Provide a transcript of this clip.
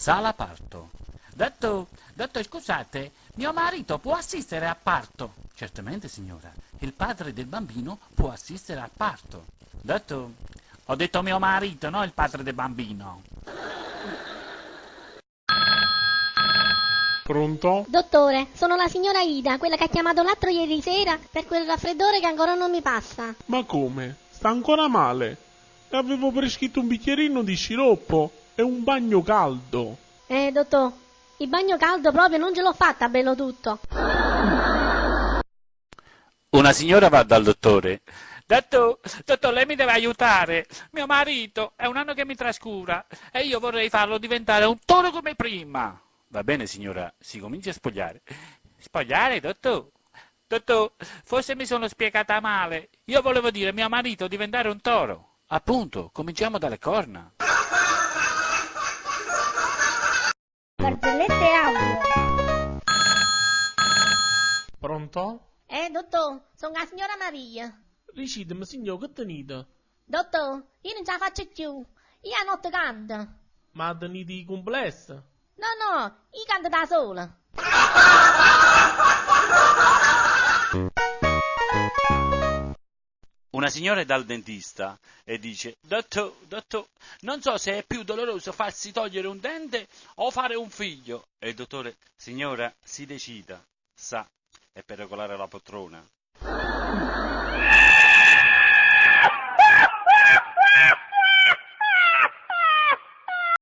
Sala parto. Dottor, scusate, mio marito può assistere al parto? Certamente, signora. Il padre del bambino può assistere al parto. Dottor, ho detto mio marito, no il padre del bambino. Pronto? Dottore, sono la signora Ida, quella che ha chiamato l'altro ieri sera per quel raffreddore che ancora non mi passa. Ma come? Sta ancora male? Le avevo prescritto un bicchierino di sciroppo e un bagno caldo. Dottor, il bagno caldo proprio non ce l'ho fatta, bello tutto. Una signora va dal dottore. Dottor, lei mi deve aiutare. Mio marito è un anno che mi trascura e io vorrei farlo diventare un toro come prima. Va bene, signora, si comincia a spogliare. Spogliare, dottor? Dottor, forse mi sono spiegata male. Io volevo dire mio marito diventare un toro. Appunto, cominciamo dalle corna. Barzellette audio. Pronto? Dottor, sono la signora Maria. Ricidemi, signor, che tenete? Dottor, io non ce la faccio più. Io a notte canto. Ma tenete i complessi? No, io canto da sola. Una signora è dal dentista e dice: Dottor, non so se è più doloroso farsi togliere un dente o fare un figlio. E il dottore: signora, si decida, sa, è per regolare la poltrona.